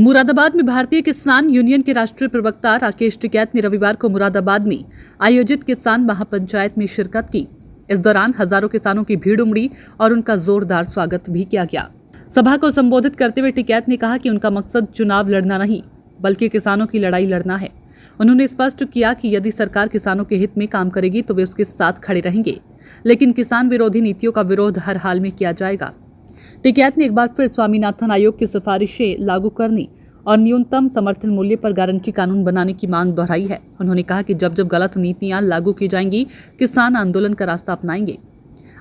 मुरादाबाद में भारतीय किसान यूनियन के राष्ट्रीय प्रवक्ता राकेश टिकैत ने रविवार को मुरादाबाद में आयोजित किसान महापंचायत में शिरकत की। इस दौरान हजारों किसानों की भीड़ उमड़ी और उनका जोरदार स्वागत भी किया गया। सभा को संबोधित करते हुए टिकैत ने कहा कि उनका मकसद चुनाव लड़ना नहीं बल्कि किसानों की लड़ाई लड़ना है। उन्होंने स्पष्ट किया कि यदि सरकार किसानों के हित में काम करेगी तो वे उसके साथ खड़े रहेंगे, लेकिन किसान विरोधी नीतियों का विरोध हर हाल में किया जाएगा। टिकैत ने एक बार फिर स्वामीनाथन आयोग की सिफारिशें लागू करने और न्यूनतम समर्थन मूल्य पर गारंटी कानून बनाने की मांग दोहराई है। उन्होंने कहा कि जब जब गलत नीतियां लागू की जाएंगी, किसान आंदोलन का रास्ता अपनाएंगे।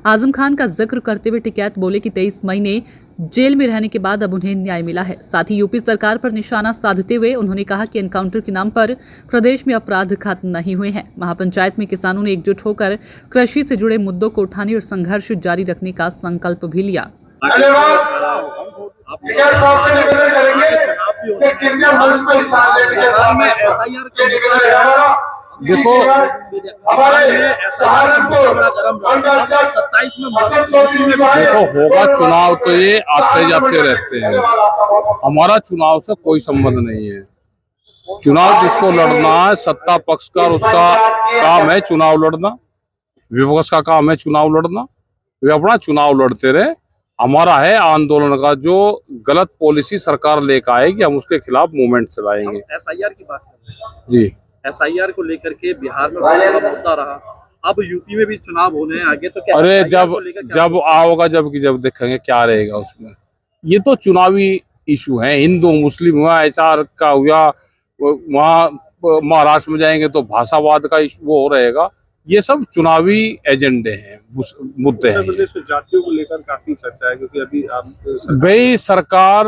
आजम खान का जिक्र करते हुए टिकैत बोले कि 23 महीने जेल में रहने के बाद अब उन्हें न्याय मिला है। साथ ही यूपी सरकार पर निशाना साधते हुए उन्होंने कहा कि एनकाउंटर के नाम पर प्रदेश में अपराध खत्म नहीं हुए हैं। महापंचायत में किसानों ने एकजुट होकर कृषि से जुड़े मुद्दों को उठाने और संघर्ष जारी रखने का संकल्प भी लिया। देखो, होगा चुनाव तो ये आते जाते रहते हैं। हमारा चुनाव से कोई संबंध नहीं है। चुनाव जिसको लड़ना है, सत्ता पक्ष का उसका काम है चुनाव लड़ना, विपक्ष का काम है चुनाव लड़ना। वे अपना चुनाव लड़ते रहे। हमारा है आंदोलन का, जो गलत पॉलिसी सरकार लेकर आएगी हम उसके खिलाफ मूवमेंट चलाएंगे। एसआईआर की बात कर रहे हैं जी। एसआईआर को लेकर के बिहार में बहुत बड़ा मुद्दा रहा। अब यूपी में भी चुनाव होने हैं आगे, तो क्या अरे जब आओगा जब देखेंगे क्या रहेगा उसमें। ये तो चुनावी इशू है, हिंदू मुस्लिम हुआ, ऐसा का हुआ, वहाँ महाराष्ट्र में जाएंगे तो भाषावाद का इशू वो रहेगा। ये सब चुनावी एजेंडे हैं, मुद्दे हैं। जातियों को लेकर काफी चर्चा है, क्योंकि अभी भाई सरकार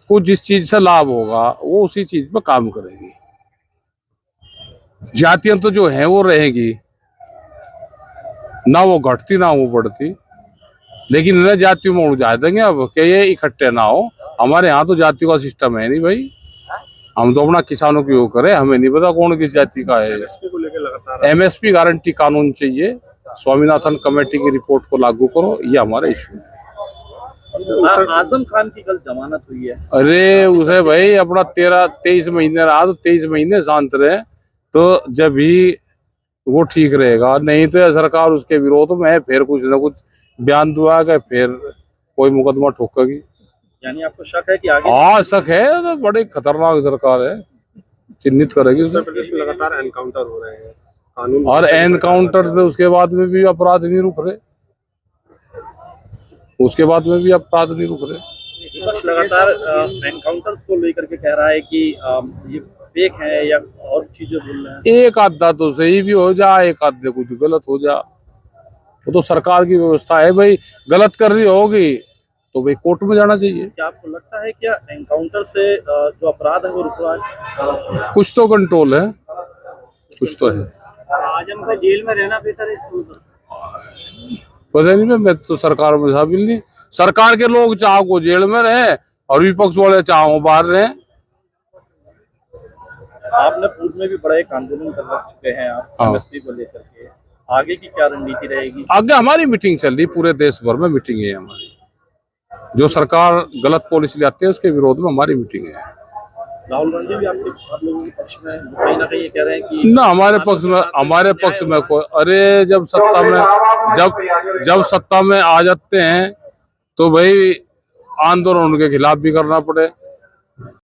को जिस चीज से लाभ होगा वो उसी चीज पे काम करेगी। जातियां तो जो है वो रहेगी, ना वो घटती ना वो बढ़ती, लेकिन इन्हें जातियों में उड़ देंगे अब कि ये इकट्ठे ना हो। हमारे यहाँ तो जातियों का सिस्टम है नहीं भाई। हम तो अपना किसानों की वो करें, हमें नहीं पता कौन किस जाति का है। एमएसपी गारंटी कानून चाहिए, स्वामीनाथन कमेटी की रिपोर्ट को लागू करो, ये हमारा इशू है। आजम खान की कल जमानत हुई है। अरे उसे भाई अपना 23 महीने रहा तो 23 महीने शांत रहे, तो जब भी वो ठीक रहेगा। नहीं तो सरकार उसके विरोध में फिर कुछ न कुछ बयान दुआ गए, फिर कोई मुकदमा ठोकेगी। यानी आपको शक है कि आगे? हाँ शक है, तो बड़ी खतरनाक सरकार है, चिन्हित करेगी। उत्तर प्रदेश में लगातार एनकाउंटर हो रहे हैं, कानून और एनकाउंटर से उसके बाद में भी अपराध नहीं रुक रहे, उसके बाद में भी अपराध नहीं रुक रहे। विपक्ष लगातार एनकाउंटर्स को लेकर के कह रहा है कि ये फेक है या और चीजें बोल रहे हैं। एक आधा तो सही भी हो जा, एक आधे कुछ गलत हो जा, वो तो सरकार की व्यवस्था है। भाई गलत कर रही होगी तो भाई कोर्ट में जाना चाहिए। क्या आपको लगता है क्या एनकाउंटर से जो अपराध है वो रुक रहा है? कुछ तो कंट्रोल है, कुछ तो है। आजम को जेल में रहना बेहतर है? पता नहीं, मैं तो सरकार में शामिल नहीं। सरकार के लोग चाहो को जेल में रहे और विपक्ष वाले चाहो बाहर रहे। आपने पूर्व में भी बड़ा एक आंदोलन कर चुके हैं आप एमएसपी को लेकर के, आगे की क्या रणनीति रहेगी? आगे हमारी मीटिंग चल रही, पूरे देश भर में मीटिंग है हमारी। जो सरकार गलत पॉलिसी लाती है उसके विरोध में हमारी मीटिंग है। राहुल गांधी भी आप लोगों के पक्ष में कहीं ना कहीं ये कह रहे हैं कि ना हमारे पक्ष में कोई। अरे जब सत्ता में आ जाते हैं तो भाई आंदोलन उनके खिलाफ भी करना पड़े।